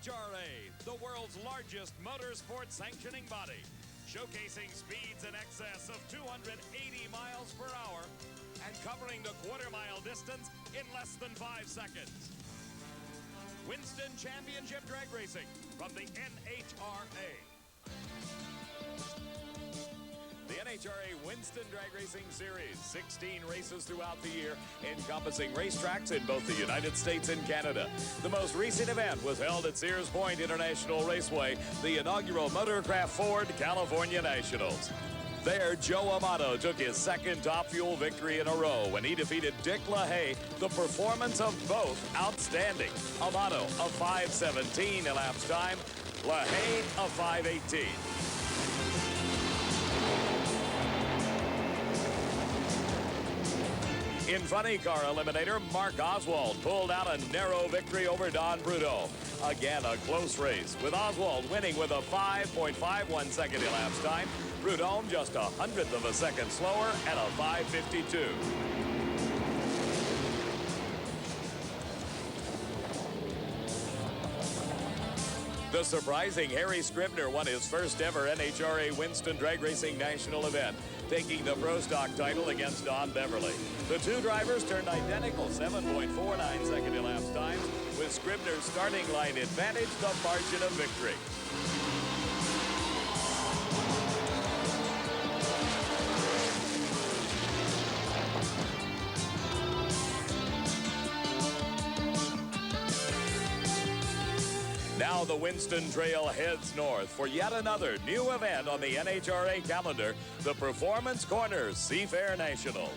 NHRA, the world's largest motorsport sanctioning body, showcasing speeds in excess of 280 miles per hour and covering the quarter-mile distance in less than 5 seconds. Winston Championship Drag Racing from the NHRA. The NHRA Winston Drag Racing Series, 16 races throughout the year, encompassing racetracks in both the United States and Canada. The most recent event was held at Sears Point International Raceway, the inaugural Motorcraft Ford California Nationals. There, Joe Amato took his second Top Fuel victory in a row when he defeated Dick LaHaye. The performance of both outstanding. Amato, a 5:17 elapsed time. LaHaye, a 5:18. In Funny Car Eliminator, Mark Oswald pulled out a narrow victory over Don Prudhomme. Again, a close race, with Oswald winning with a 5.51 second elapsed time. Prudhomme just 1/100th of a second slower at a 5:52. The surprising Harry Scribner won his first ever NHRA Winston Drag Racing National event, taking the Pro Stock title against Don Beverly. The two drivers turned identical 7.49 second elapsed times, with Scribner's starting line advantage the margin of victory. Now the Winston Trail heads north for yet another new event on the NHRA calendar, the Performance Corners Seafair Nationals.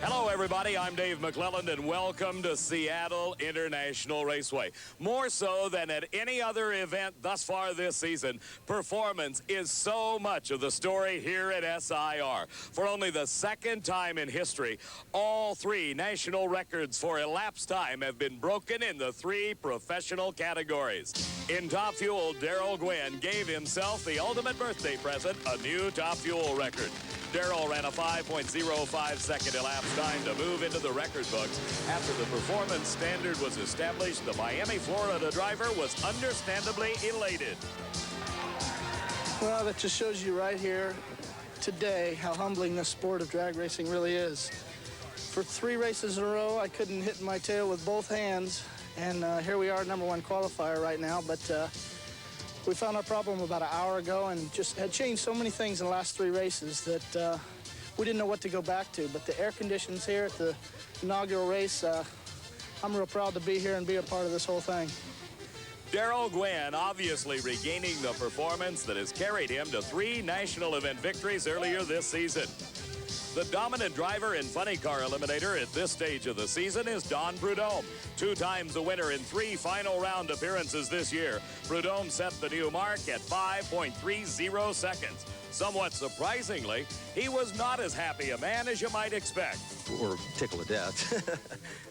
Hello, everybody. I'm Dave McClelland, and welcome to Seattle International Raceway. More so than at any other event thus far this season, performance is so much of the story here at SIR. For only the second time in history, all three national records for elapsed time have been broken in the three professional categories. In Top Fuel, Darrell Gwynn gave himself the ultimate birthday present, a new Top Fuel record. Darrell ran a 5.05 second elapsed time to move into the record books. After the performance standard was established, the Miami, Florida driver was understandably elated. Well, that just shows you right here today how humbling this sport of drag racing really is. For 3 races in a row, I couldn't hit my tail with both hands, and here we are, #1 qualifier right now, but we found our problem about an hour ago and just had changed so many things in the last 3 races that we didn't know what to go back to. But the air conditions here at the inaugural race, I'm real proud to be here and be a part of this whole thing. Darrell Gwynn obviously regaining the performance that has carried him to 3 national event victories earlier this season. The dominant driver in Funny Car Eliminator at this stage of the season is Don Prudhomme. 2 times the winner in 3 final round appearances this year. Prudhomme set the new mark at 5.30 seconds. Somewhat surprisingly, he was not as happy a man as you might expect. We're tickled to death.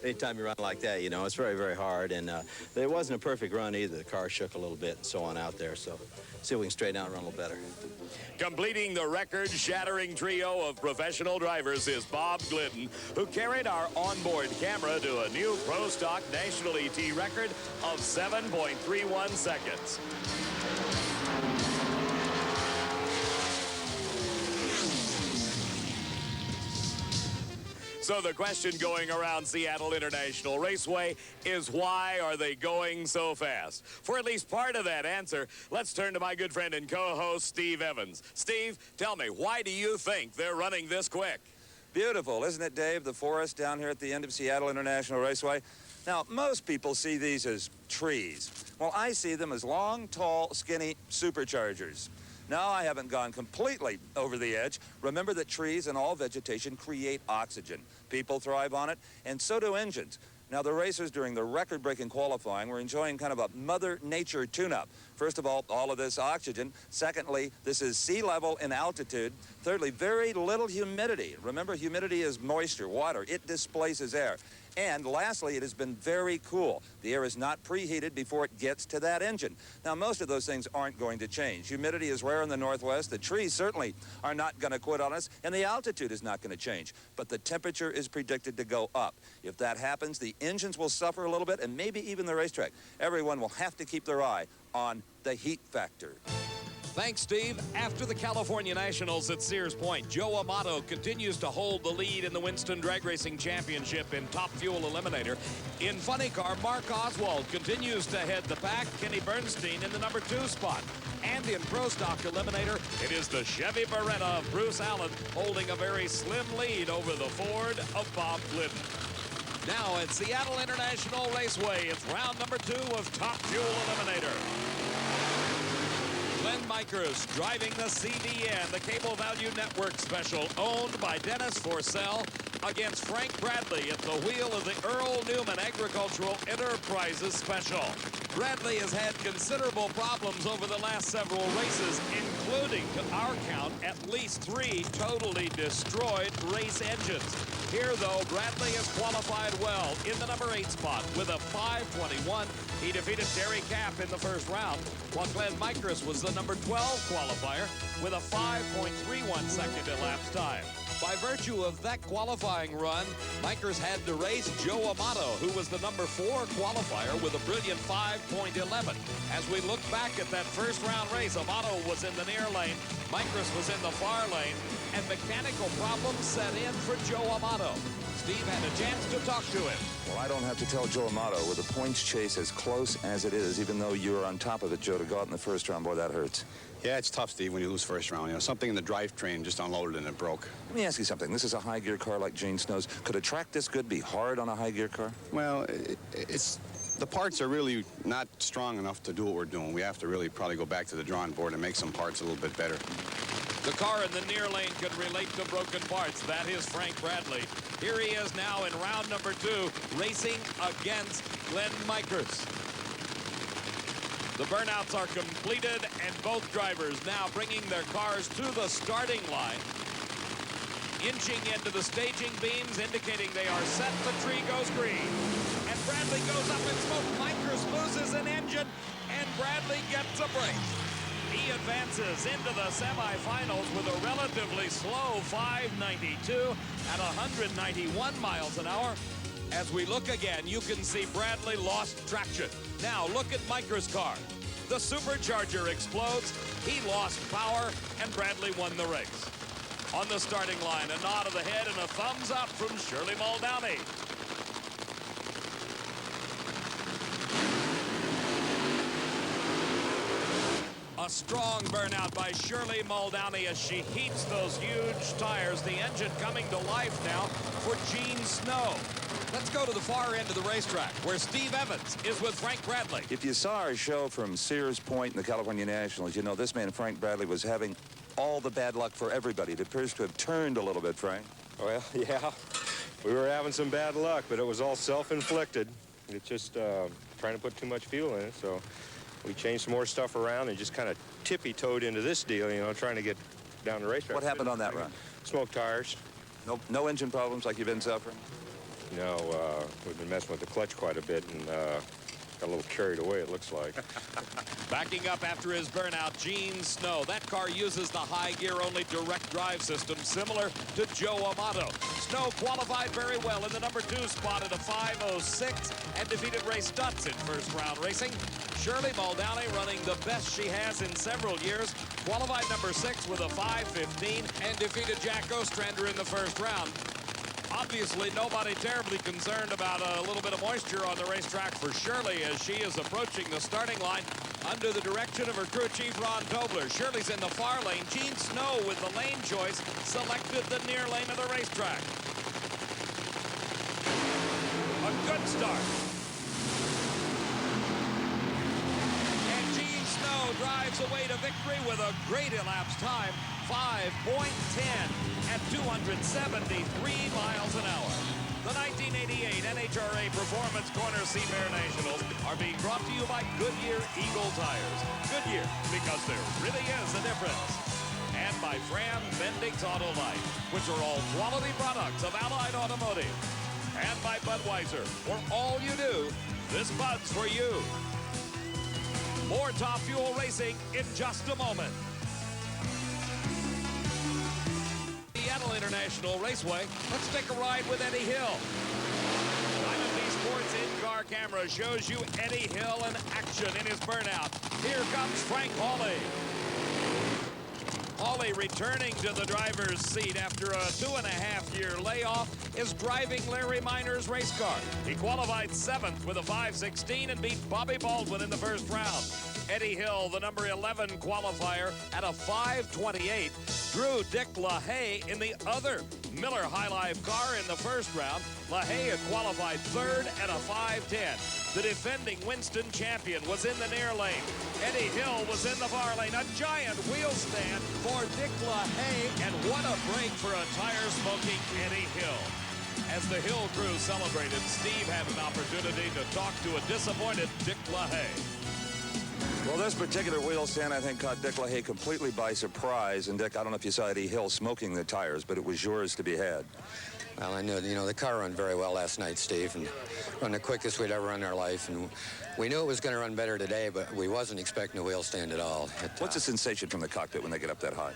Anytime you run like that, you know, it's very, very hard. And it wasn't a perfect run either. The car shook a little bit and so on out there. So see if we can straighten out and run a little better. Completing the record-shattering trio of professional drivers is Bob Glidden, who carried our onboard camera to a new Pro Stock National ET record of 7.31 seconds. So the question going around Seattle International Raceway is, why are they going so fast? For at least part of that answer, let's turn to my good friend and co-host, Steve Evans. Steve, tell me, why do you think they're running this quick? Beautiful, isn't it, Dave? The forest down here at the end of Seattle International Raceway. Now, most people see these as trees. Well, I see them as long, tall, skinny superchargers. No, I haven't gone completely over the edge. Remember that trees and all vegetation create oxygen. People thrive on it, and so do engines. Now, the racers during the record-breaking qualifying were enjoying kind of a Mother Nature tune-up. First of all of this oxygen. Secondly, this is sea level in altitude. Thirdly, very little humidity. Remember, humidity is moisture, water. It displaces air. And lastly, it has been very cool. The air is not preheated before it gets to that engine. Now, most of those things aren't going to change. Humidity is rare in the Northwest. The trees certainly are not going to quit on us, and the altitude is not going to change. But the temperature is predicted to go up. If that happens, the engines will suffer a little bit, and maybe even the racetrack. Everyone will have to keep their eye on the heat factor. Thanks, Steve. After the California Nationals at Sears Point, Joe Amato continues to hold the lead in the Winston Drag Racing Championship in Top Fuel Eliminator. In Funny Car, Mark Oswald continues to head the pack. Kenny Bernstein in the number 2 spot. And in Pro Stock Eliminator, it is the Chevy Beretta of Bruce Allen holding a very slim lead over the Ford of Bob Glidden. Now at Seattle International Raceway, it's round number 2 of Top Fuel Eliminator. Glenn Mikers driving the CDN, the Cable Value Network special, owned by Dennis Forcell, against Frank Bradley at the wheel of the Earl Newman Agricultural Enterprises special. Bradley has had considerable problems over the last several races, including, to our count, at least 3 totally destroyed race engines. Here, though, Bradley has qualified well in the number 8 spot with a 5:21. He defeated Terry Kapp in the first round, while Glenn Mikers was the number 12 qualifier with a 5.31 second elapsed time. By virtue of that qualifying run, Mikers had to race Joe Amato, who was the number 4 qualifier with a brilliant 5.11. As we look back at that first round race, Amato was in the near lane, Mikers was in the far lane, and mechanical problems set in for Joe Amato. Steve had a chance to talk to him. Well, I don't have to tell Joe Amato, with the points chase as close as it is, even though you're on top of it, Joe, to go out in the first round, boy, that hurts. Yeah, it's tough, Steve, when you lose first round. You know, something in the drivetrain just unloaded and it broke. Let me ask you something. This is a high-gear car like Gene Snow's. Could a track this good be hard on a high-gear car? Well, the parts are really not strong enough to do what we're doing. We have to really probably go back to the drawing board and make some parts a little bit better. The car in the near lane can relate to broken parts. That is Frank Bradley. Here he is now in round number 2, racing against Glenn Mikers. The burnouts are completed, and both drivers now bringing their cars to the starting line. Inching into the staging beams, indicating they are set. The tree goes green. And Bradley goes up in smoke. Mikers loses an engine, and Bradley gets a break. He advances into the semifinals with a relatively slow 592 at 191 miles an hour. As we look again, you can see Bradley lost traction. Now look at Mikers' car. The supercharger explodes. He lost power, and Bradley won the race. On the starting line, a nod of the head and a thumbs up from Shirley Muldowney. A strong burnout by Shirley Muldowney as she heats those huge tires. The engine coming to life now for Gene Snow. Let's go to the far end of the racetrack, where Steve Evans is with Frank Bradley. If you saw our show from Sears Point in the California Nationals, you know this man, Frank Bradley, was having all the bad luck for everybody. It appears to have turned a little bit, Frank. Well, yeah, we were having some bad luck, but it was all self-inflicted. It's just trying to put too much fuel in it, so we changed some more stuff around and just kind of tippy-toed into this deal, you know, trying to get down the racetrack. What happened on that run? Smoked tires. No engine problems like you've been suffering? No, we've been messing with the clutch quite a bit and got a little carried away, it looks like. Backing up after his burnout, Gene Snow. That car uses the high gear only direct drive system, similar to Joe Amato. Snow qualified very well in the number 2 spot at a 5:06 and defeated Ray Stutz in first round racing. Shirley Muldowney, running the best she has in several years, qualified number 6 with a 5:15 and defeated Jack Ostrander in the first round. Obviously, nobody terribly concerned about a little bit of moisture on the racetrack for Shirley as she is approaching the starting line under the direction of her crew chief, Ron Tobler. Shirley's in the far lane. Gene Snow, with the lane choice, selected the near lane of the racetrack. A good start. And Gene Snow drives away to victory with a great elapsed time, 5.10 at 273 miles an hour. The 1988 NHRA Performance Corner Seafair Nationals are being brought to you by Goodyear Eagle Tires. Goodyear, because there really is a difference. And by Fram Bendix Auto Light, which are all quality products of Allied Automotive. And by Budweiser, for all you do, this Bud's for you. More Top Fuel racing in just a moment. Seattle International Raceway. Let's take a ride with Eddie Hill. Diamond B Sports in-car camera shows you Eddie Hill in action in his burnout. Here comes Frank Hawley. Hawley, returning to the driver's seat after a 2.5-year layoff, is driving Larry Minor's race car. He qualified 7th with a 5:16 and beat Bobby Baldwin in the first round. Eddie Hill, the number 11 qualifier, at a 5:28, drew Dick LaHaye in the other Miller High Life car in the first round. LaHaye had qualified 3rd at a 5:10. The defending Winston champion was in the near lane. Eddie Hill was in the far lane. A giant wheel stand for Dick LaHaye, and what a break for a tire-smoking Eddie Hill. As the Hill crew celebrated, Steve had an opportunity to talk to a disappointed Dick LaHaye. Well, this particular wheel stand, I think, caught Dick LaHaye completely by surprise. And, Dick, I don't know if you saw Eddie Hill smoking the tires, but it was yours to be had. Well, I knew, the car ran very well last night, Steve, and run the quickest we'd ever run in our life. And we knew it was going to run better today, but we wasn't expecting a wheel stand at all. What's the sensation from the cockpit when they get up that high?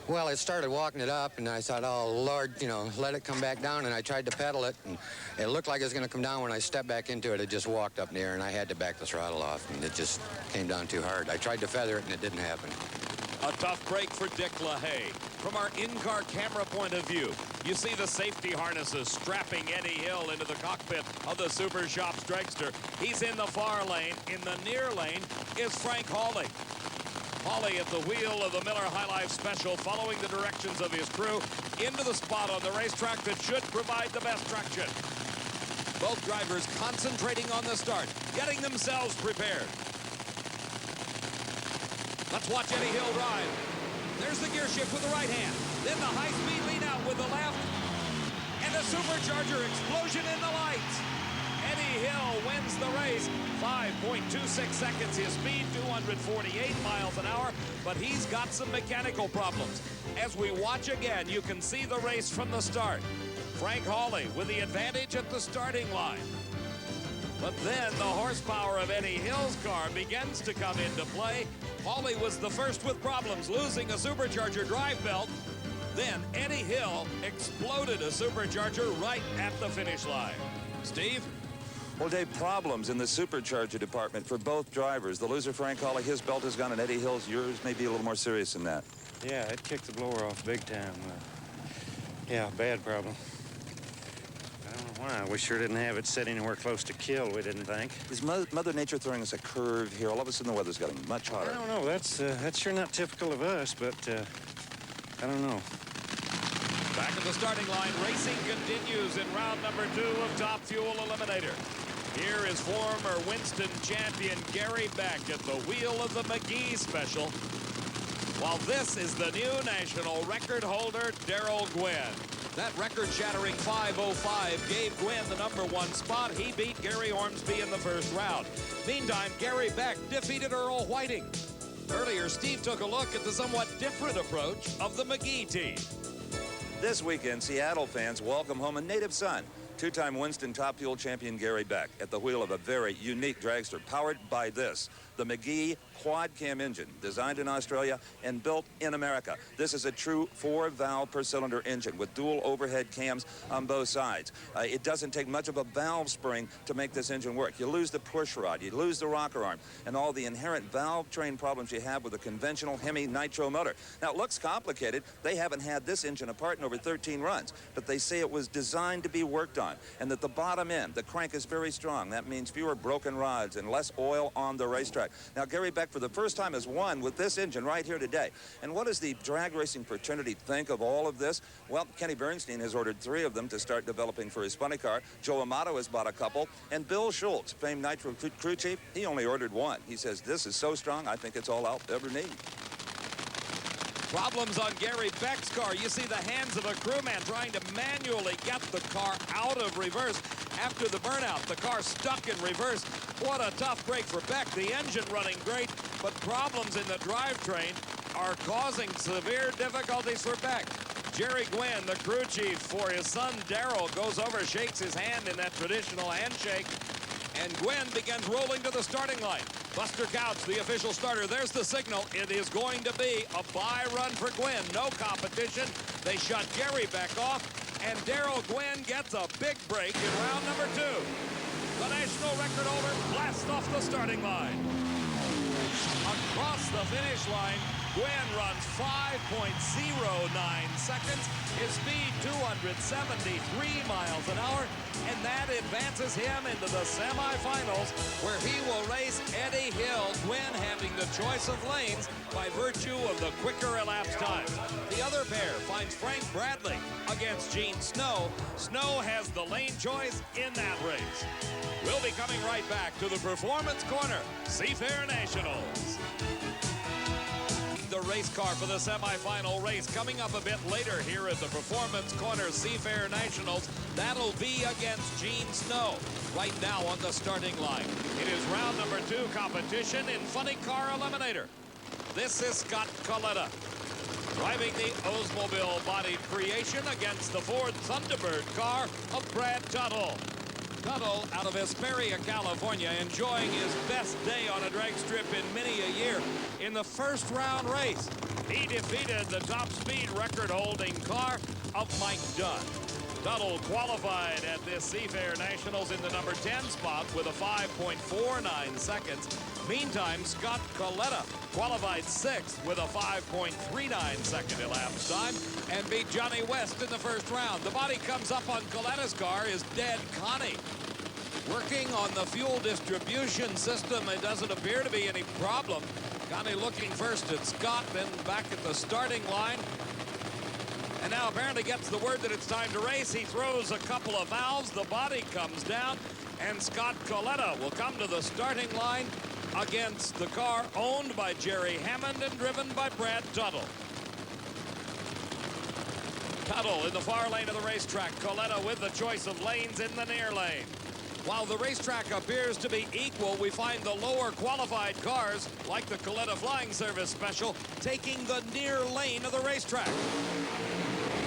Well, I started walking it up, and I thought, oh, Lord, let it come back down. And I tried to pedal it, and it looked like it was going to come down. When I stepped back into it, it just walked up in the air, and I had to back the throttle off, and it just came down too hard. I tried to feather it, and it didn't happen. A tough break for Dick LaHaye. From our in-car camera point of view, you see the safety harnesses strapping Eddie Hill into the cockpit of the Super Shops dragster. He's in the far lane. In the near lane is Frank Hawley. Hawley at the wheel of the Miller High Life Special, following the directions of his crew into the spot on the racetrack that should provide the best traction. Both drivers concentrating on the start, getting themselves prepared. Let's watch Eddie Hill drive. There's the gear shift with the right hand. Then the high-speed lean out with the left. And the supercharger explosion in the lights. Eddie Hill wins the race. 5.26 seconds his speed, 248 miles an hour. But he's got some mechanical problems. As we watch again, you can see the race from the start. Frank Hawley with the advantage at the starting line. But then the horsepower of Eddie Hill's car begins to come into play. Hawley was the first with problems, losing a supercharger drive belt. Then Eddie Hill exploded a supercharger right at the finish line. Steve? Well, Dave, problems in the supercharger department for both drivers. The loser, Frank Hawley, his belt is gone, and Eddie Hill's, yours may be a little more serious than that. Yeah, it kicked the blower off big time. Yeah, bad problem. I don't know why. We sure didn't have it set anywhere close to kill, we didn't think. Is Mother Nature throwing us a curve here? All of a sudden, the weather's gotten much hotter. I don't know. That's sure not typical of us, but I don't know. Back at the starting line, racing continues in round number 2 of Top Fuel Eliminator. Here is former Winston champion Gary Beck at the wheel of the McGee Special, while this is the new national record holder, Darrell Gwynn. That record-shattering 5:05 gave Gwynn the #1 spot. He beat Gary Ormsby in the first round. Meantime, Gary Beck defeated Earl Whiting. Earlier, Steve took a look at the somewhat different approach of the McGee team. This weekend, Seattle fans welcome home a native son, two-time Winston Top Fuel champion Gary Beck, at the wheel of a very unique dragster powered by this, the McGee quad cam engine, designed in Australia and built in America. This is a true 4-valve per cylinder engine with dual overhead cams on both sides. It doesn't take much of a valve spring to make this engine work. You lose the push rod, you lose the rocker arm, and all the inherent valve train problems you have with a conventional Hemi nitro motor. Now, it looks complicated. They haven't had this engine apart in over 13 runs, but they say it was designed to be worked on, and that the bottom end, the crank, is very strong. That means fewer broken rods and less oil on the racetrack. Now, Gary Beck, for the first time, has won with this engine right here today. And what does the drag racing fraternity think of all of this? Well, Kenny Bernstein has ordered 3 of them to start developing for his funny car. Joe Amato has bought a couple. And Bill Schultz, famed Nitro crew chief, he only ordered 1. He says, this is so strong, I think it's all I'll ever need. Problems on Gary Beck's car. You see the hands of a crewman trying to manually get the car out of reverse after the burnout. The car stuck in reverse. What a tough break for Beck. The engine running great, but problems in the drivetrain are causing severe difficulties for Beck. Jerry Gwynn, the crew chief for his son Darrell, goes over, shakes his hand in that traditional handshake, and Gwynn begins rolling to the starting line. Buster Couch, the official starter. There's the signal. It is going to be a bye run for Gwynn. No competition. They shut Gary Beck off, and Darrell Gwynn gets a big break in round number 2. The national record holder blasts off the starting line. Across the finish line, Gwynn runs 5.09 seconds. His speed 273 miles an hour, and that advances him into the semifinals, where he will race Eddie Hill, Gwynn having the choice of lanes by virtue of the quicker elapsed time. The other pair finds Frank Bradley against Gene Snow. Snow has the lane choice in that race. We'll be coming right back to the Performance Corner, Seafair Nationals. The race car for the semifinal race coming up a bit later here at the Performance Corner Seafair Nationals. That'll be against Gene Snow right now on the starting line. It is round number 2 competition in Funny Car Eliminator. This is Scott Coletta driving the Oldsmobile bodied creation against the Ford Thunderbird car of Brad Tuttle. Tuttle out of Hesperia, California, enjoying his best day on a drag strip in many a year. In the first round race, he defeated the top speed record-holding car of Mike Dunn. Tuttle qualified at this Seafair Nationals in the number 10 spot with a 5.49 seconds. Meantime, Scott Coletta qualified 6th with a 5.39 second elapsed time and beat Johnny West in the first round. The body comes up on Coletta's car is Dead Connie. Working on the fuel distribution system, it doesn't appear to be any problem. Connie looking first at Scott, then back at the starting line. And now apparently gets the word that it's time to race. He throws a couple of valves, the body comes down, and Scott Coletta will come to the starting line against the car owned by Jerry Hammond and driven by Brad Tuttle. Tuttle in the far lane of the racetrack. Coletta with the choice of lanes in the near lane. While the racetrack appears to be equal, we find the lower qualified cars, like the Coletta Flying Service Special, taking the near lane of the racetrack.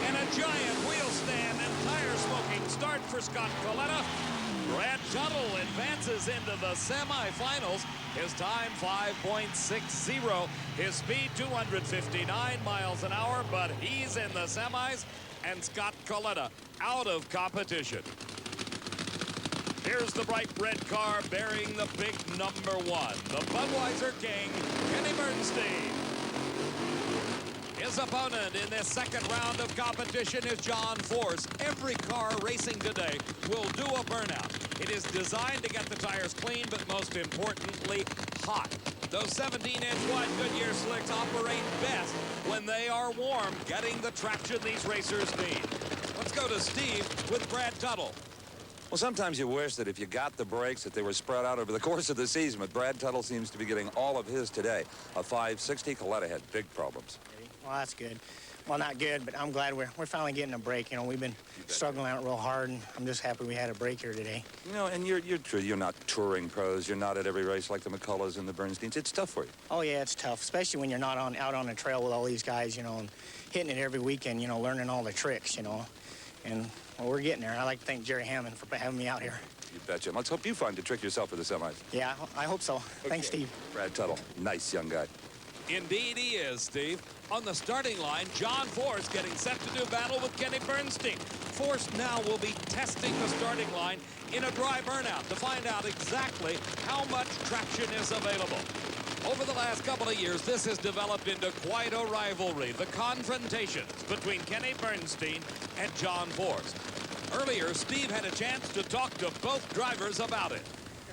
And a giant wheel stand and tire smoking start for Scott Coletta. Brad Tuttle advances into the semifinals. His time 5.60. His speed 259 miles an hour, but he's in the semis, and Scott Coletta out of competition. Here's the bright red car bearing the big number 1, the Budweiser King, Kenny Bernstein. His opponent in this second round of competition is John Force. Every car racing today will do a burnout. It is designed to get the tires clean, but most importantly, hot. Those 17-inch wide Goodyear slicks operate best when they are warm, getting the traction these racers need. Let's go to Steve with Brad Tuttle. Well, sometimes you wish that if you got the brakes that they were spread out over the course of the season, but Brad Tuttle seems to be getting all of his today. A 560. Coletta had big problems. Well, that's good. Well, not good, but I'm glad we're finally getting a break. You know, we've been struggling out real hard, and I'm just happy we had a break here today. You know, and you're not touring pros. You're not at every race like the McCulloughs and the Bernsteins. It's tough for you. Oh, yeah, it's tough, especially when you're not out on the trail with all these guys, you know, and hitting it every weekend, you know, learning all the tricks, you know. And, well, we're getting there. I'd like to thank Jerry Hammond for having me out here. You betcha. And let's hope you find a trick yourself for the semis. Yeah, I hope so. Okay. Thanks, Steve. Brad Tuttle, nice young guy. Indeed he is, Steve. On the starting line, John Force getting set to do battle with Kenny Bernstein. Force now will be testing the starting line in a dry burnout to find out exactly how much traction is available. Over the last couple of years, this has developed into quite a rivalry, the confrontations between Kenny Bernstein and John Force. Earlier, Steve had a chance to talk to both drivers about it.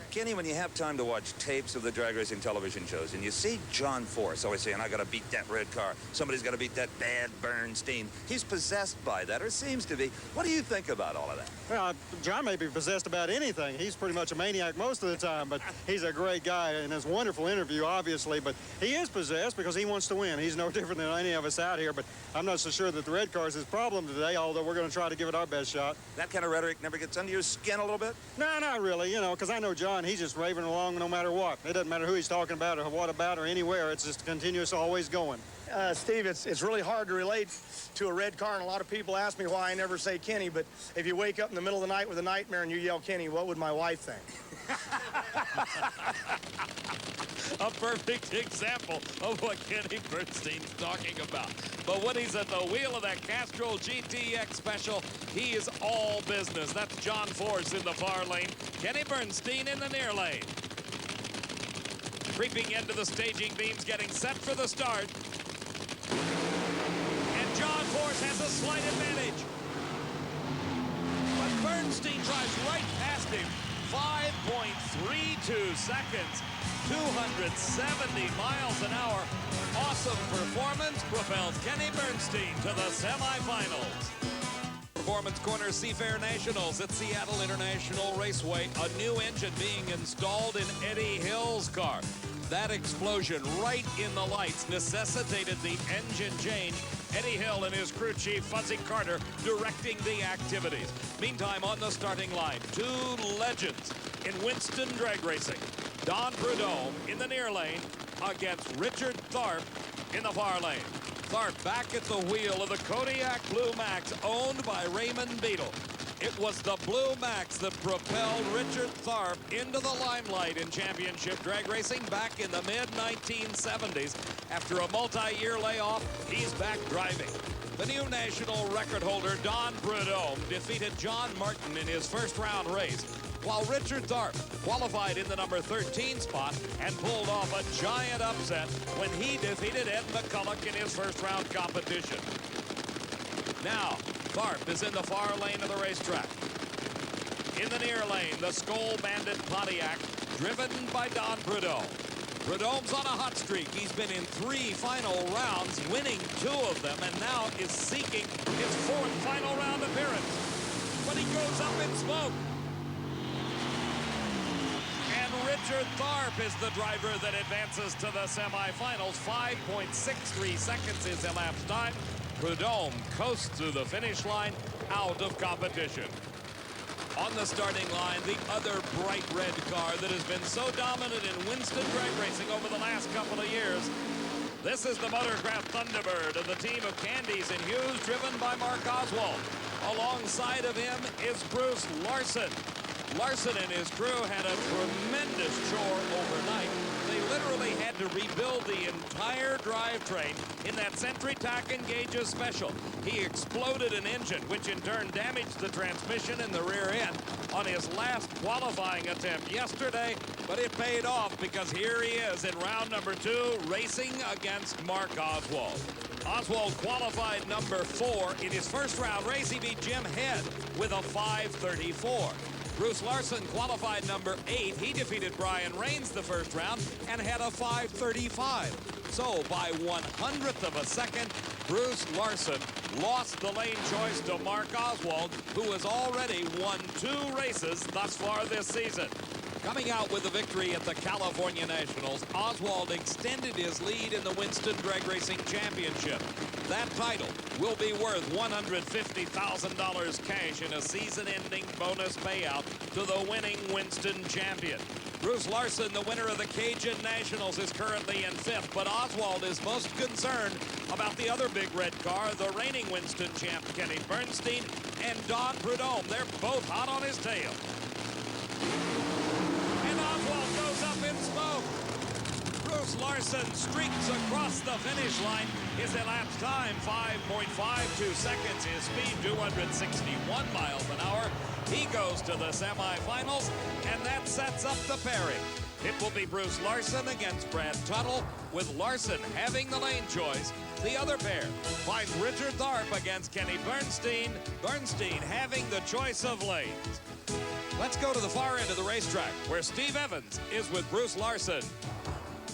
Kenny, when you have time to watch tapes of the drag racing television shows and you see John Force always saying, I got to beat that red car, somebody's got to beat that bad Bernstein, he's possessed by that, or seems to be. What do you think about all of that? Well, John may be possessed about anything. He's pretty much a maniac most of the time, but he's a great guy, and it's a wonderful interview, obviously, but he is possessed because he wants to win. He's no different than any of us out here, but I'm not so sure that the red car is his problem today, although we're going to try to give it our best shot. That kind of rhetoric never gets under your skin a little bit? No, not really, you know, because I know John, he's just raving along no matter what. It doesn't matter who he's talking about or what about or anywhere. It's just continuous, always going. Steve, it's really hard to relate to a red car, and a lot of people ask me why I never say Kenny, but if you wake up in the middle of the night with a nightmare and you yell Kenny, what would my wife think? A perfect example of what Kenny Bernstein's talking about. But when he's at the wheel of that Castrol GTX Special, he is all business. That's John Force in the far lane, Kenny Bernstein in the near lane. Creeping into the staging beams, getting set for the start. And John Force has a slight advantage. But Bernstein drives right past him. 5.32 seconds, 270 miles an hour. Awesome performance propels Kenny Bernstein to the semifinals. Performance Corner Seafair Nationals at Seattle International Raceway. A new engine being installed in Eddie Hill's car. That explosion right in the lights necessitated the engine change. Eddie Hill and his crew chief, Fuzzy Carter, directing the activities. Meantime, on the starting line, two legends in Winston drag racing. Don Prudhomme in the near lane against Richard Tharp in the far lane. Tharp back at the wheel of the Kodiak Blue Max, owned by Raymond Beadle. It was the Blue Max that propelled Richard Tharp into the limelight in championship drag racing back in the mid-1970s. After a multi-year layoff, he's back driving. The new national record holder, Don Prudhomme, defeated John Martin in his first round race, while Richard Tharp qualified in the number 13 spot and pulled off a giant upset when he defeated Ed McCulloch in his first round competition. Now, Tharp is in the far lane of the racetrack. In the near lane, the Skoal Bandit Pontiac, driven by Don Prudhomme. Prudhomme's on a hot streak. He's been in 3 final rounds, winning 2 of them, and now is seeking his 4th final round appearance. But he goes up in smoke. And Richard Tharp is the driver that advances to the semifinals. 5.63 seconds is elapsed time. Prudhomme coasts through the finish line, out of competition. On the starting line, the other bright red car that has been so dominant in Winston drag racing over the last couple of years. This is the Motorcraft Thunderbird of the team of Candies and Hughes, driven by Mark Oswald. Alongside of him is Bruce Larson. Larson and his crew had a tremendous chore overnight. They literally had to rebuild the entire drivetrain in that Sentry Tack and Gauges Special. He exploded an engine, which in turn damaged the transmission in the rear end on his last qualifying attempt yesterday, but it paid off because here he is in round number 2, racing against Mark Oswald. Oswald qualified number 4 in his first round race. He beat Jim Head with a 5:34. Bruce Larson qualified number 8. He defeated Brian Raines the first round and had a 5:35. So by 100th of a second, Bruce Larson lost the lane choice to Mark Oswald, who has already won 2 races thus far this season. Coming out with a victory at the California Nationals, Oswald extended his lead in the Winston Drag Racing Championship. That title will be worth $150,000 cash in a season-ending bonus payout to the winning Winston champion. Bruce Larson, the winner of the Cajun Nationals, is currently in 5th, but Oswald is most concerned about the other big red car, the reigning Winston champ, Kenny Bernstein, and Don Prudhomme. They're both hot on his tail. And Oswald goes up in smoke. Bruce Larson streaks across the finish line. His elapsed time, 5.52 seconds. His speed, 261 miles an hour. He goes to the semifinals, and that sets up the pairing. It will be Bruce Larson against Brad Tuttle, with Larson having the lane choice. The other pair finds Richard Tharp against Kenny Bernstein. Bernstein having the choice of lanes. Let's go to the far end of the racetrack, where Steve Evans is with Bruce Larson.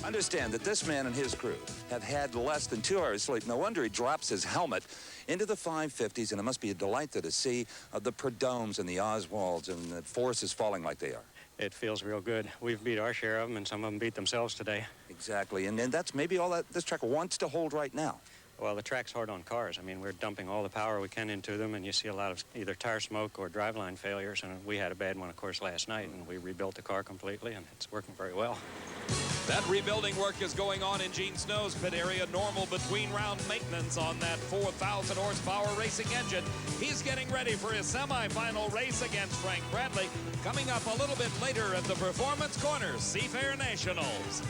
Understand that this man and his crew have had less than 2 hours sleep. No wonder he drops his helmet into the 550s, and it must be a delight to see the Prudhommes and the Oswalds and the forces falling like they are. It feels real good. We've beat our share of them, and some of them beat themselves today. Exactly, and that's maybe all that this track wants to hold right now. Well, the track's hard on cars. I mean, we're dumping all the power we can into them, and you see a lot of either tire smoke or driveline failures, and we had a bad one, of course, last night, and we rebuilt the car completely, and it's working very well. That rebuilding work is going on in Gene Snow's pit area. Normal between round maintenance on that 4,000 horsepower racing engine. He's getting ready for his semifinal race against Frank Bradley. Coming up a little bit later at the Performance Corner Seafair Nationals.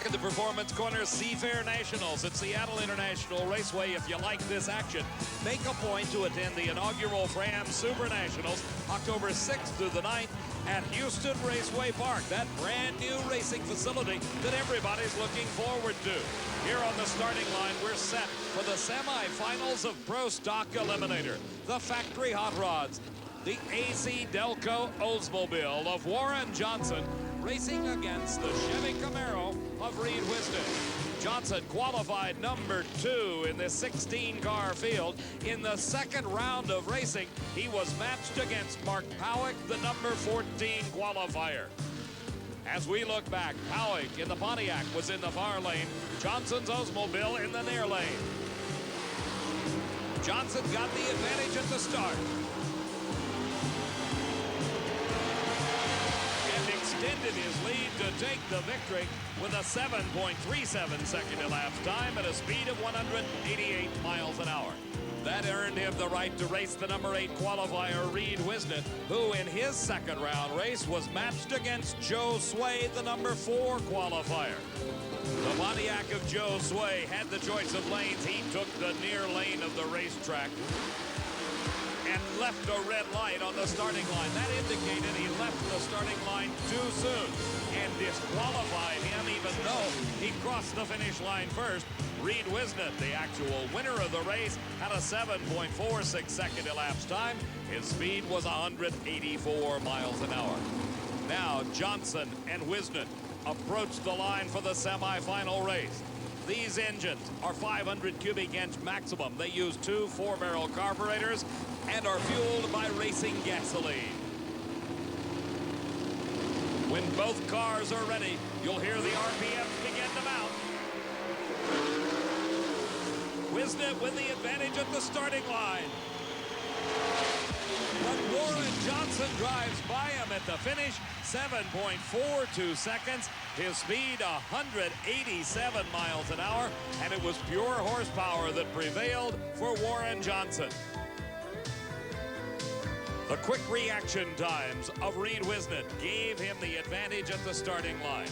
At the Performance Corner Seafair Nationals at Seattle International Raceway. If you like this action, make a point to attend the inaugural Fram Super Nationals October 6th through the 9th at Houston Raceway Park, that brand new racing facility that everybody's looking forward to. Here on the starting line, we're set for the semifinals of Pro Stock Eliminator. The factory hot rods, the AC Delco Oldsmobile of Warren Johnson racing against the Chevy Camaro of Reed Winston. Johnson qualified number 2 in the 16-car field. In the second round of racing, he was matched against Mark Powick, the number 14 qualifier. As we look back, Powick in the Pontiac was in the far lane. Johnson's Oldsmobile in the near lane. Johnson got the advantage at the start. Extended his lead to take the victory with a 7.37 second elapsed time at a speed of 188 miles an hour. That earned him the right to race the number 8 qualifier, Reed Winston, who in his second round race was matched against Joe Sway, the number 4 qualifier. The Pontiac of Joe Sway had the choice of lanes. He took the near lane of the racetrack and left a red light on the starting line. That indicated he left the starting line too soon and disqualified him, even though he crossed the finish line first. Reed Winston, the actual winner of the race, had a 7.46 second elapsed time. His speed was 184 miles an hour. Now Johnson and Winston approach the line for the semifinal race. These engines are 500 cubic inch maximum. They use 2 4-barrel carburetors and are fueled by racing gasoline. When both cars are ready, you'll hear the RPMs begin to mount. Winston with the advantage at the starting line. But Warren Johnson drives by him at the finish, 7.42 seconds. His speed, 187 miles an hour, and it was pure horsepower that prevailed for Warren Johnson. The quick reaction times of Reed Winston gave him the advantage at the starting line.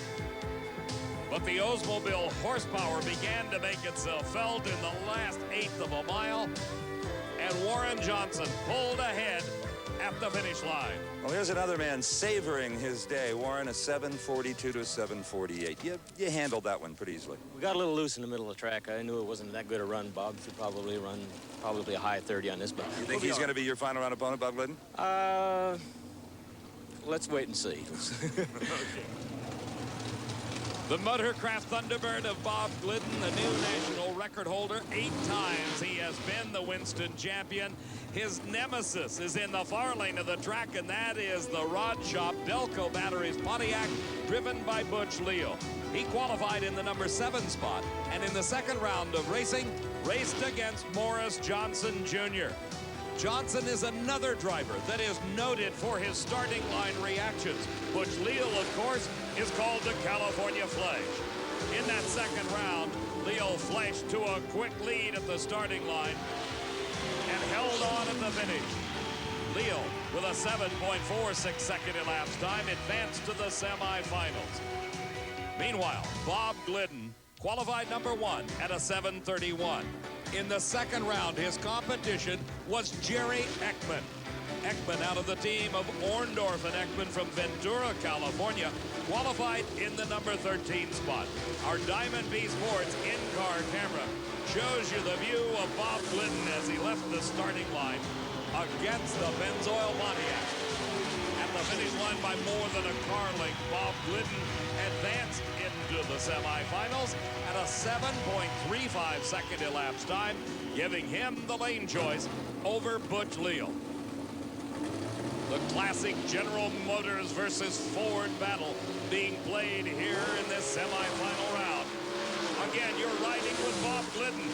But the Oldsmobile horsepower began to make itself felt in the last 1/8 of a mile, and Warren Johnson pulled ahead at the finish line. Well, here's another man savoring his day. Warren, a 7:42 to a 7:48. You handled that one pretty easily. We got a little loose in the middle of the track. I knew it wasn't that good a run. Bob should probably run a high 30 on this, but you think he's going to be your final round opponent, Bob Glidden? Let's wait and see. Okay. The Motorcraft Thunderbird of Bob Glidden, the new national record holder. 8 times he has been the Winston champion. His nemesis is in the far lane of the track, and that is the Rod Shop Delco Batteries Pontiac, driven by Butch Leal. He qualified in the number 7 spot, and in the second round of racing, raced against Morris Johnson Jr. Johnson is another driver that is noted for his starting line reactions. Butch Leal, of course, is called the California Flash. In that second round, Leal flashed to a quick lead at the starting line and held on at the finish. Leal, with a 7.46 second elapsed time, advanced to the semifinals. Meanwhile, Bob Glidden qualified number 1 at a 7:31. In the second round, his competition was Jerry Ekman. Ekman, out of the team of Orndorff and Ekman from Ventura, California, qualified in the number 13 spot. Our Diamond B Sports in-car camera shows you the view of Bob Glidden as he left the starting line against the Benzoil Pontiac. At the finish line by more than a car length, Bob Glidden advanced into the semifinals at a 7.35 second elapsed time, giving him the lane choice over Butch Leal. The classic General Motors versus Ford battle being played here in this semifinal round. Again, you're riding with Bob Glidden.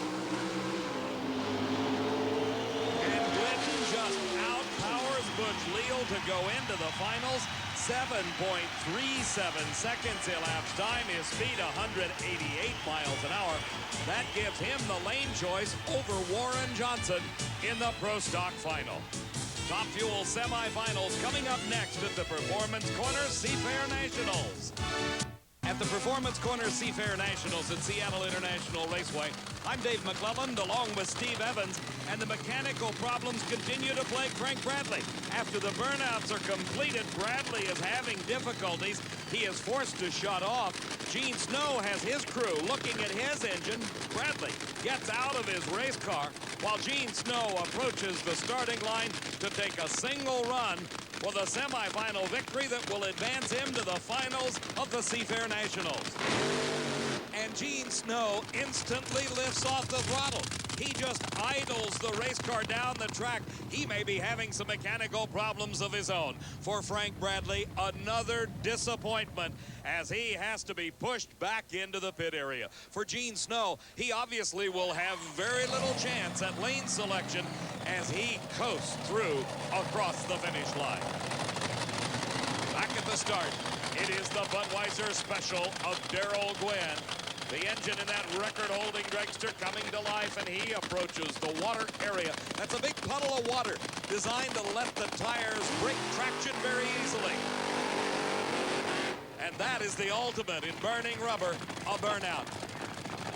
And Glidden just outpowers Butch Leal to go into the finals, 7.37 seconds elapsed time. His speed 188 miles an hour. That gives him the lane choice over Warren Johnson in the Pro Stock Final. Top Fuel semifinals coming up next at the Performance Corner Seafair Nationals. At the Performance Corner Seafair Nationals at Seattle International Raceway, I'm Dave McClelland along with Steve Evans, and the mechanical problems continue to plague Frank Bradley. After the burnouts are completed, Bradley is having difficulties. He is forced to shut off. Gene Snow has his crew looking at his engine. Bradley gets out of his race car while Gene Snow approaches the starting line to take a single run for the semifinal victory that will advance him to the finals of the Seafair Nationals. And Gene Snow instantly lifts off the throttle. He just idles the race car down the track. He may be having some mechanical problems of his own. For Frank Bradley, another disappointment as he has to be pushed back into the pit area. For Gene Snow, he obviously will have very little chance at lane selection as he coasts through across the finish line. Back at the start, it is the Budweiser Special of Darrell Gwynn. The engine in that record-holding dragster coming to life, and he approaches the water area. That's a big puddle of water designed to let the tires break traction very easily. And that is the ultimate in burning rubber, a burnout.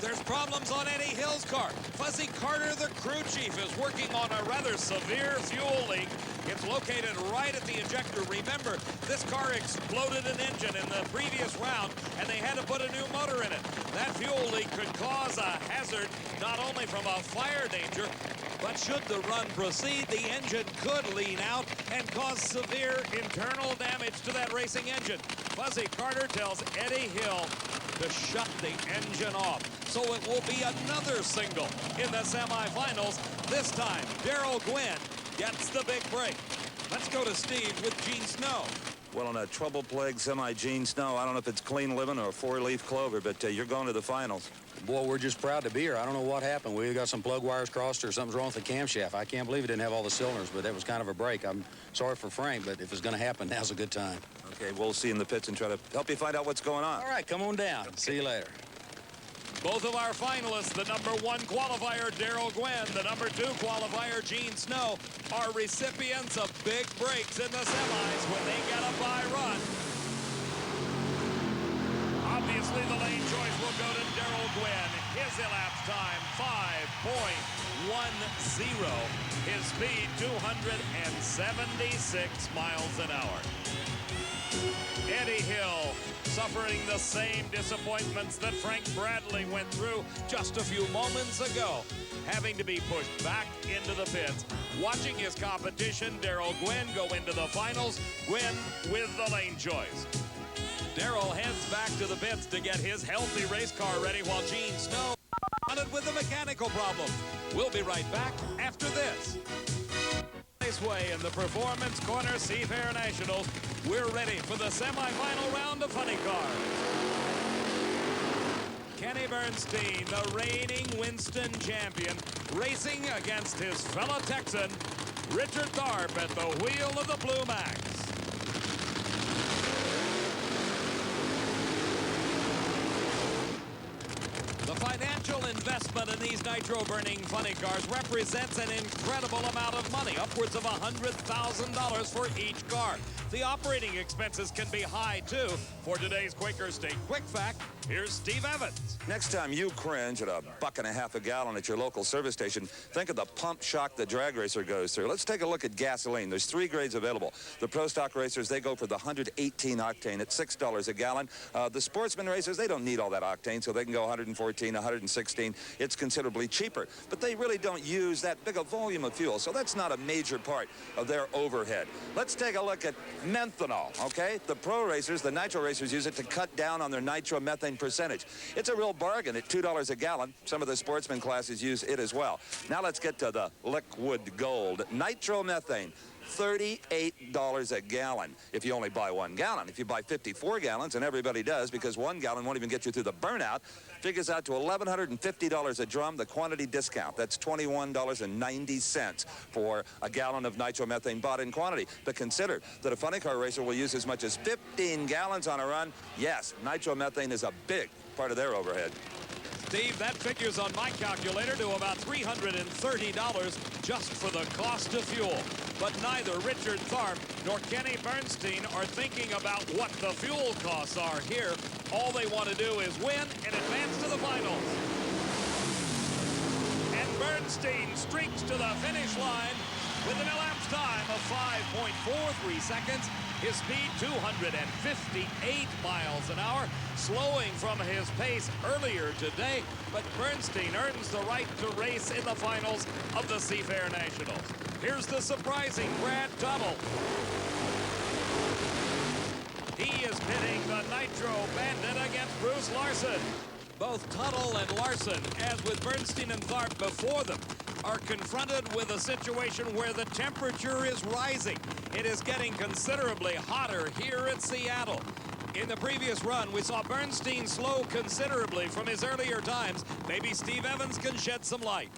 There's problems on Eddie Hill's car. Fuzzy Carter, the crew chief, is working on a rather severe fuel leak. It's located right at the injector. Remember, this car exploded an engine in the previous round, and they had to put a new motor in it. That fuel leak could cause a hazard, not only from a fire danger, but should the run proceed, the engine could lean out and cause severe internal damage to that racing engine. Fuzzy Carter tells Eddie Hill to shut the engine off. So it will be another single in the semifinals. This time, Darrell Gwynn gets the big break. Let's go to Steve with Gene Snow. Well, in a trouble-plagued semi-Gene Snow, I don't know if it's clean living or a four-leaf clover, but you're going to the finals. Boy, we're just proud to be here. I don't know what happened. We got some plug wires crossed or something's wrong with the camshaft. I can't believe it didn't have all the cylinders, but that was kind of a break. I'm sorry for Frank, but if it's going to happen, now's a good time. Okay, we'll see you in the pits and try to help you find out what's going on. All right, come on down. See you later. Both of our finalists, the #1 qualifier, Darrell Gwynn, the #2 qualifier, Gene Snow, are recipients of big breaks in the semis when they get a bye run. Obviously, the lane choice will go to Darrell Gwynn. His elapsed time, 5.10. His speed, 276 miles an hour. Eddie Hill suffering the same disappointments that Frank Bradley went through just a few moments ago, having to be pushed back into the pits. Watching his competition, Darrell Gwynn, go into the finals. Gwynn with the lane choice. Darrell heads back to the pits to get his healthy race car ready while Gene Snow hunted with a mechanical problem. We'll be right back after this. Raceway in the Performance Corner Seafair Nationals. We're ready for the semifinal round of funny cars. Kenny Bernstein, the reigning Winston champion, racing against his fellow Texan, Richard Tharp, at the wheel of the Blue Max. The financial investment in these nitro-burning funny cars represents an incredible amount of money, upwards of $100,000 for each car. The operating expenses can be high, too. For today's Quaker State Quick Fact, here's Steve Evans. Next time you cringe at $1.50 a gallon at your local service station, think of the pump shock the drag racer goes through. Let's take a look at gasoline. There's 3 grades available. The Pro Stock racers, they go for the 118 octane at $6 a gallon. The sportsman racers, they don't need all that octane, so they can go 114, 116. It's considerably cheaper, but they really don't use that big a volume of fuel, so that's not a major part of their overhead. Let's take a look at methanol, okay? The pro racers, the nitro racers, use it to cut down on their nitromethane percentage. It's a real bargain at $2 a gallon. Some of the sportsman classes use it as well. Now let's get to the liquid gold. Nitromethane, $38 a gallon if you only buy 1 gallon. If you buy 54 gallons, and everybody does because 1 gallon won't even get you through the burnout, figures out to $1,150 a drum, the quantity discount. That's $21.90 for a gallon of nitromethane bought in quantity. But consider that a funny car racer will use as much as 15 gallons on a run. Yes, nitromethane is a big part of their overhead. Steve, that figures on my calculator to about $330 just for the cost of fuel. But neither Richard Tharp nor Kenny Bernstein are thinking about what the fuel costs are here. All they want to do is win and advance to the finals. And Bernstein streaks to the finish line with an elapsed time of 5.43 seconds. His speed, 258 miles an hour, slowing from his pace earlier today, but Bernstein earns the right to race in the finals of the Seafair Nationals. Here's the surprising Brad Tuttle. He is pitting the Nitro Bandit against Bruce Larson. Both Tuttle and Larson, as with Bernstein and Tharp before them, are confronted with a situation where the temperature is rising. It is getting considerably hotter here at Seattle. In the previous run, we saw Bernstein slow considerably from his earlier times. Maybe Steve Evans can shed some light.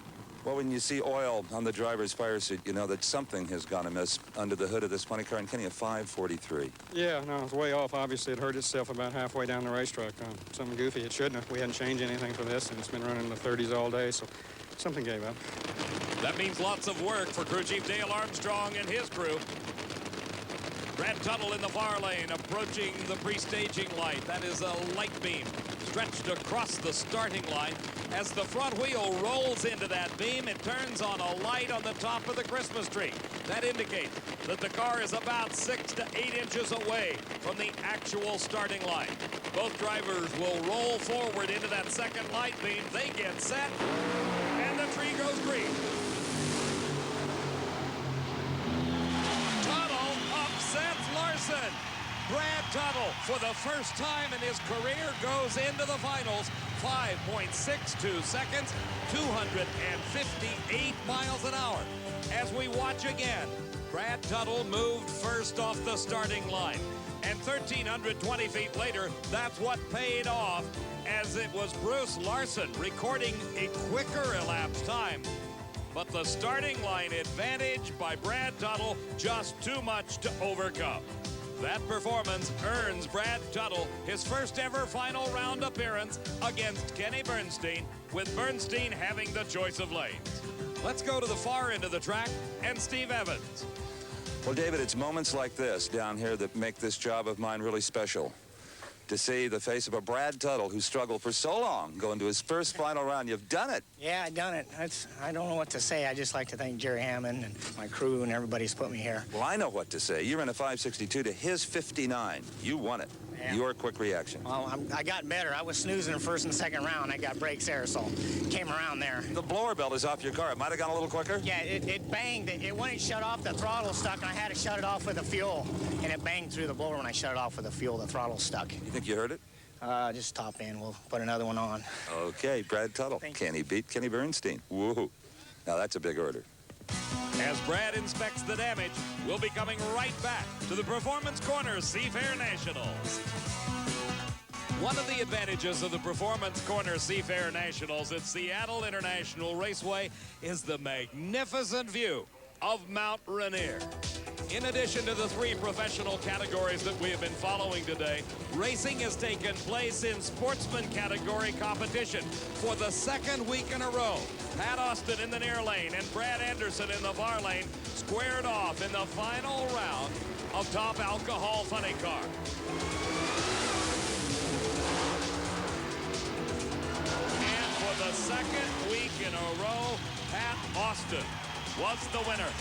Well, when you see oil on the driver's fire suit, you know that something has gone amiss under the hood of this funny car. And Kenny, a 5:43. Yeah, no, it's way off. Obviously, it hurt itself about halfway down the racetrack. Something goofy. It shouldn't have. We hadn't changed anything for this, and it's been running in the 30s all day, so something gave up. That means lots of work for crew chief Dale Armstrong and his crew. Brad Tuttle in the far lane, approaching the pre-staging light. That is a light beam stretched across the starting line. As the front wheel rolls into that beam, it turns on a light on the top of the Christmas tree. That indicates that the car is about 6 to 8 inches away from the actual starting line. Both drivers will roll forward into that second light beam. They get set, and the tree goes green. Tuttle upsets Larson. Brad Tuttle, for the first time in his career, goes into the finals. 5.62 seconds, 258 miles an hour. As we watch again, Brad Tuttle moved first off the starting line. And 1,320 feet later, that's what paid off, as it was Bruce Larson recording a quicker elapsed time. But the starting line advantage by Brad Tuttle, just too much to overcome. That performance earns Brad Tuttle his first ever final round appearance against Kenny Bernstein, with Bernstein having the choice of lanes. Let's go to the far end of the track and Steve Evans. Well, David, it's moments like this down here that make this job of mine really special. To see the face of a Brad Tuttle who struggled for so long go into his first final round. You've done it. Yeah, I done it. I don't know what to say. I just like to thank Jerry Hammond and my crew and everybody who's put me here. Well, I know what to say. You ran a 5:62 to his 59. You won it. Yeah. Your quick reaction. Well, I got better. I was snoozing the first and second round. I got brakes there, so came around there. The blower belt is off your car. It might have gone a little quicker? Yeah, it banged. It wouldn't shut off. The throttle stuck, and I had to shut it off with the fuel. And it banged through the blower when I shut it off with the fuel. The throttle stuck. You think you heard it? Just top in. We'll put another one on. Okay, Brad Tuttle. Can he beat Kenny Bernstein? Woohoo. Now, that's a big order. As Brad inspects the damage, we'll be coming right back to the Performance Corner Seafair Nationals. One of the advantages of the Performance Corner Seafair Nationals at Seattle International Raceway is the magnificent view of Mount Rainier. In addition to the 3 professional categories that we have been following today, racing has taken place in sportsman category competition for the 2nd week in a row. Pat Austin in the near lane and Brad Anderson in the far lane squared off in the final round of Top Alcohol Funny Car. And for the 2nd week in a row, Pat Austin was the winner.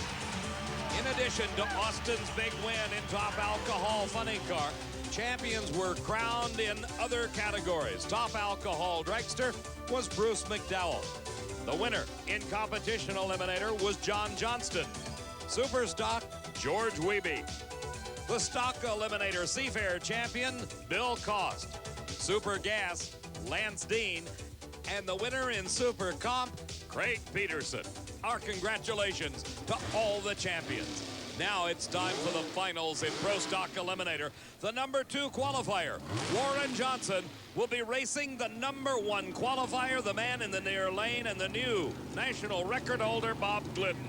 In addition to Austin's big win in Top Alcohol Funny Car, champions were crowned in other categories. Top Alcohol Dragster was Bruce McDowell. The winner in Competition Eliminator was John Johnston. Super Stock, George Wiebe. The Stock Eliminator Seafair champion, Bill Cost. Super Gas, Lance Dean. And the winner in Super Comp, Craig Peterson. Our congratulations to all the champions. Now it's time for the finals in Pro Stock Eliminator. The number 2 qualifier, Warren Johnson, will be racing the number 1 qualifier, the man in the near lane, and the new national record holder, Bob Glidden.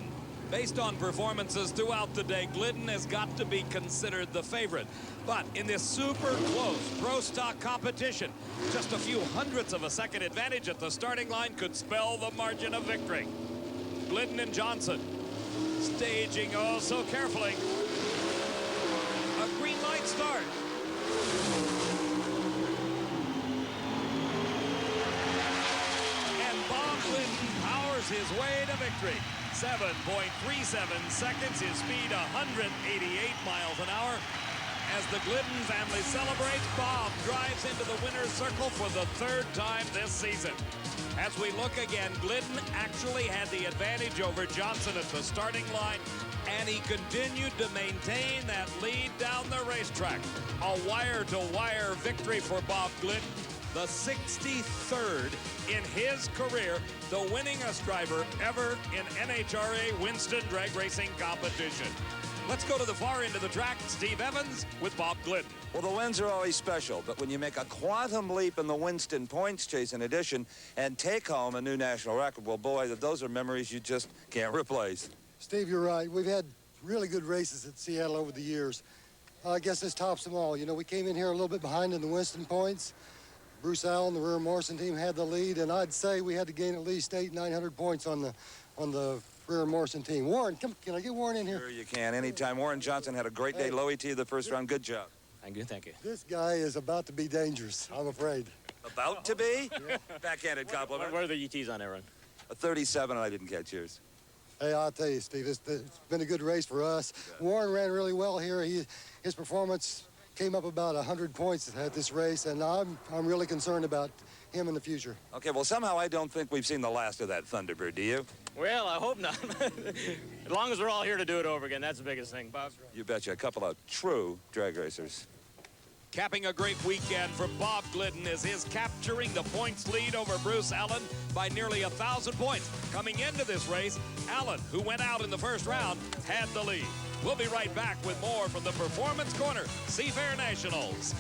Based on performances throughout the day, Glidden has got to be considered the favorite. But in this super close Pro Stock competition, just a few hundredths of a second advantage at the starting line could spell the margin of victory. Glidden and Johnson staging oh so carefully. A green light start. And Bob Glidden powers his way to victory. 7.37 seconds, his speed 188 miles an hour. As the Glidden family celebrates, Bob drives into the winner's circle for the 3rd time this season. As we look again, Glidden actually had the advantage over Johnson at the starting line, and he continued to maintain that lead down the racetrack. A wire-to-wire victory for Bob Glidden, the 63rd in his career, the winningest driver ever in NHRA Winston drag racing competition. Let's go to the far end of the track. Steve Evans with Bob Glidden. Well, the wins are always special, but when you make a quantum leap in the Winston points chase in addition and take home a new national record, well, boy, those are memories you just can't replace. Steve, you're right. We've had really good races at Seattle over the years. I guess this tops them all. You know, we came in here a little bit behind in the Winston points. Bruce Allen, the rear Morrison team, had the lead, and I'd say we had to gain at least 800-900 points on the rear Morrison team. Warren, can I get Warren in here? Sure you can. Anytime. Warren Johnson had a great day. Low ET the first round. Good job. Thank you, thank you. This guy is about to be dangerous, I'm afraid. About to be? Yeah. Backhanded compliment. What are the ETs on that run? A 37, and I didn't catch yours. Hey, I'll tell you, Steve, it's been a good race for us. Warren ran really well here. His performance came up about 100 points at this race, and I'm really concerned about him in the future. Okay, well, somehow I don't think we've seen the last of that Thunderbird, do you? Well, I hope not. As long as we're all here to do it over again, that's the biggest thing, Bob. You betcha. A couple of true drag racers. Capping a great weekend for Bob Glidden is his capturing the points lead over Bruce Allen by nearly 1,000 points. Coming into this race, Allen, who went out in the first round, had the lead. We'll be right back with more from the Performance Corner Seafair Nationals.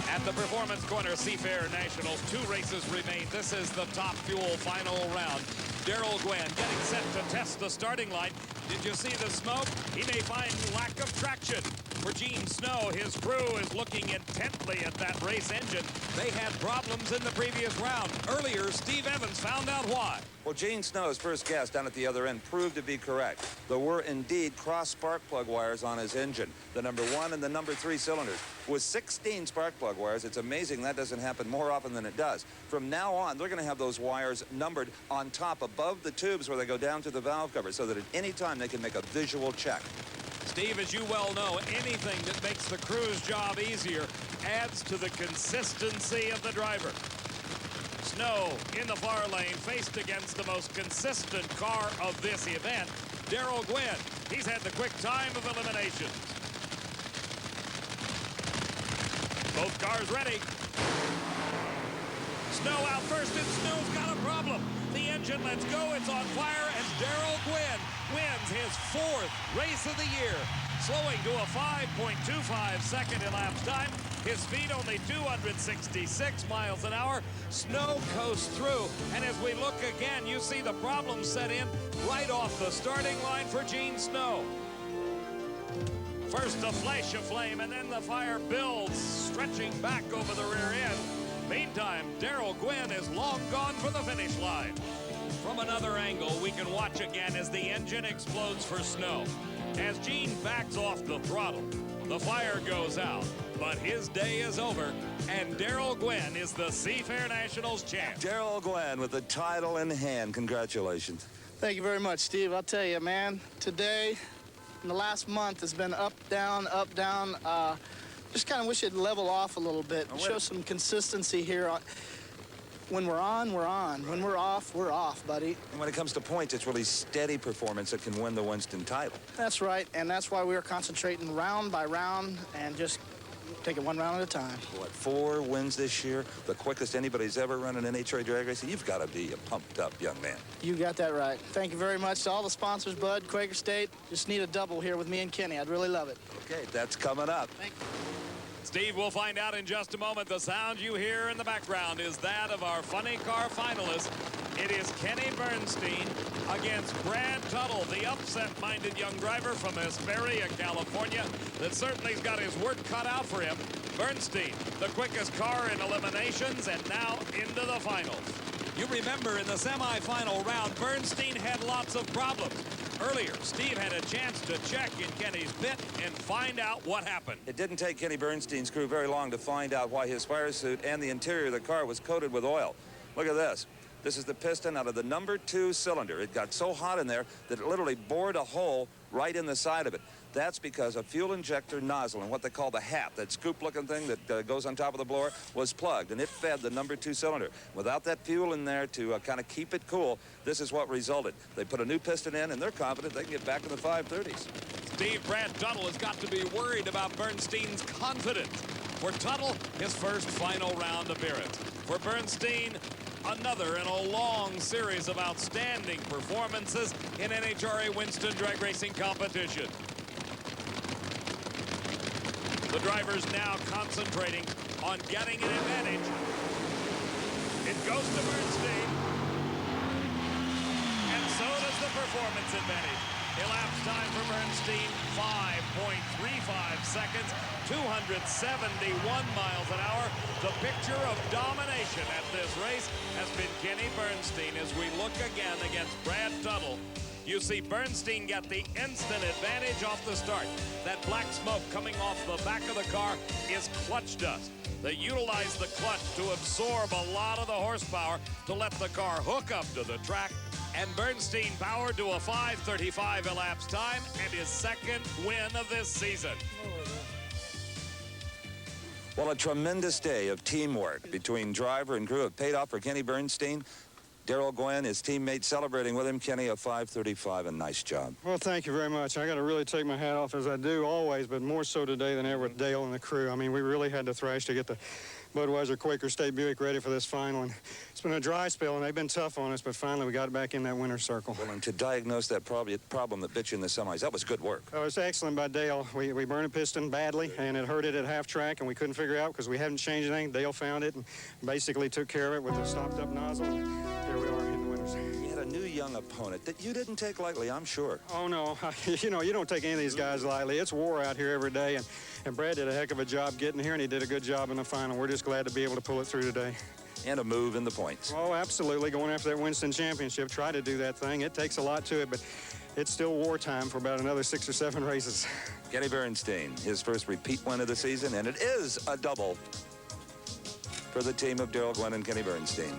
At the Performance Corner Seafair Nationals, 2 races remain. This is the Top Fuel final round. Darrell Gwynn getting set to test the starting line. Did you see the smoke? He may find lack of traction. For Gene Snow, his crew is looking intently at that race engine. They had problems in the previous round. Earlier, Steve Evans found out why. Well, Gene Snow's first guess down at the other end proved to be correct. There were indeed cross spark plug wires on his engine, the number 1 and the number 3 cylinders. With 16 spark plug wires, it's amazing that doesn't happen more often than it does. From now on, they're going to have those wires numbered on top above the tubes where they go down to the valve cover so that at any time they can make a visual check. Steve, as you well know, anything that makes the crew's job easier adds to the consistency of the driver. Snow in the far lane, faced against the most consistent car of this event, Darrell Gwynn. He's had the quick time of elimination. Both cars ready. Snow out first, and Snow's got a problem. The engine lets go, it's on fire, and Darrell Gwynn wins his 4th race of the year, slowing to a 5.25 second elapsed time. His speed only 266 miles an hour. Snow coasts through, and as we look again, you see the problem set in right off the starting line for Gene Snow. First a flash of flame, and then the fire builds, stretching back over the rear end. Meantime, Darrell Gwynn is long gone for the finish line. From another angle, we can watch again as the engine explodes for Snow. As Gene backs off the throttle, the fire goes out, but his day is over, and Darrell Gwynn is the Seafair Nationals champ. Darrell Gwynn with the title in hand. Congratulations. Thank you very much, Steve. I'll tell you, man, today, in the last month, has been up, down, up, down. Just kind of wish it'd level off a little bit and show some consistency here. When we're on, we're on. Right. When we're off, buddy. And when it comes to points, it's really steady performance that can win the Winston title. That's right, and that's why we are concentrating round by round and just take it one round at a time. What, 4 wins this year? The quickest anybody's ever run in NHRA drag racing? You've got to be a pumped up young man. You got that right. Thank you very much to all the sponsors, Bud, Quaker State. Just need a double here with me and Kenny. I'd really love it. Okay, that's coming up. Thank you. Steve, we'll find out in just a moment. The sound you hear in the background is that of our funny car finalist. It is Kenny Bernstein against Brad Tuttle, the upset-minded young driver from Hesperia, California, that certainly's got his work cut out for him. Bernstein, the quickest car in eliminations, and now into the finals. You remember in the semifinal round, Bernstein had lots of problems. Earlier, Steve had a chance to check in Kenny's pit and find out what happened. It didn't take Kenny Bernstein's crew very long to find out why his fire suit and the interior of the car was coated with oil. Look at this. This is the piston out of the number 2 cylinder. It got so hot in there that it literally bored a hole right in the side of it. That's because a fuel injector nozzle and what they call the hat, that scoop-looking thing that goes on top of the blower, was plugged, and it fed the number 2 cylinder. Without that fuel in there to kind of keep it cool, this is what resulted. They put a new piston in, and they're confident they can get back in the 530s. Steve, Brad Tuttle has got to be worried about Bernstein's confidence. For Tuttle, his first final round appearance. For Bernstein, another in a long series of outstanding performances in NHRA Winston drag racing competition. The driver's now concentrating on getting an advantage. It goes to Bernstein. And so does the performance advantage. Elapsed time for Bernstein, 5.35 seconds, 271 miles an hour. The picture of domination at this race has been Kenny Bernstein as we look again against Brad Tuttle. You see Bernstein get the instant advantage off the start. That black smoke coming off the back of the car is clutch dust. They utilize the clutch to absorb a lot of the horsepower to let the car hook up to the track. And Bernstein powered to a 5:35 elapsed time and his second win of this season. Well, a tremendous day of teamwork between driver and crew have paid off for Kenny Bernstein. Daryl Gwynn, his teammate, celebrating with him. Kenny, a 5:35, a nice job. Well, thank you very much. I got to really take my hat off, as I do always, but more so today than ever with Dale and the crew. I mean, we really had to thrash to get the Budweiser Quaker State Buick ready for this final. And it's been a dry spell, and they've been tough on us, but finally we got back in that winner's circle. Well, and to diagnose that problem that bit you in the semis, that was good work. Oh, it was excellent by Dale. We burned a piston badly, and it hurt it at half track, and we couldn't figure out because we hadn't changed anything. Dale found it and basically took care of it with a stopped-up nozzle. And here we are in the winners. You had a new young opponent that you didn't take lightly, I'm sure. Oh, no. You know, you don't take any of these guys lightly. It's war out here every day, and Brad did a heck of a job getting here, and he did a good job in the final. We're just glad to be able to pull it through today. And a move in the points. Oh, absolutely. Going after that Winston championship, try to do that thing. It takes a lot to it, but it's still wartime for about another 6 or 7 races. Kenny Bernstein, his first repeat win of the season, and it is a double for the team of Daryl Gwynn and Kenny Bernstein.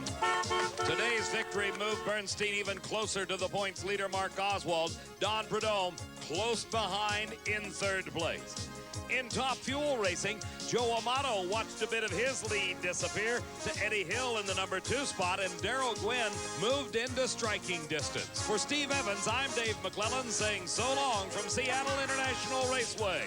Today's victory moved Bernstein even closer to the points leader, Mark Oswald. Don Prudhomme close behind in 3rd place. In Top Fuel racing, Joe Amato watched a bit of his lead disappear to Eddie Hill in the number 2 spot, and Daryl Gwynn moved into striking distance. For Steve Evans, I'm Dave McClellan saying so long from Seattle International Raceway.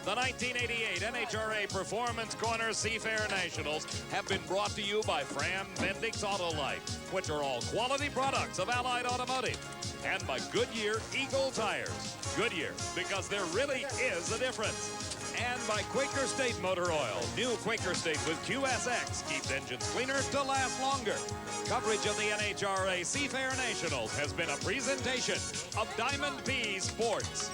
The 1988 NHRA Performance Corner Seafair Nationals have been brought to you by Fram Bendix Auto Life, which are all quality products of Allied Automotive, and by Goodyear Eagle Tires. Goodyear, because there really is a difference. And by Quaker State Motor Oil. New Quaker State with QSX keeps engines cleaner to last longer. Coverage of the NHRA Seafair Nationals has been a presentation of Diamond P Sports.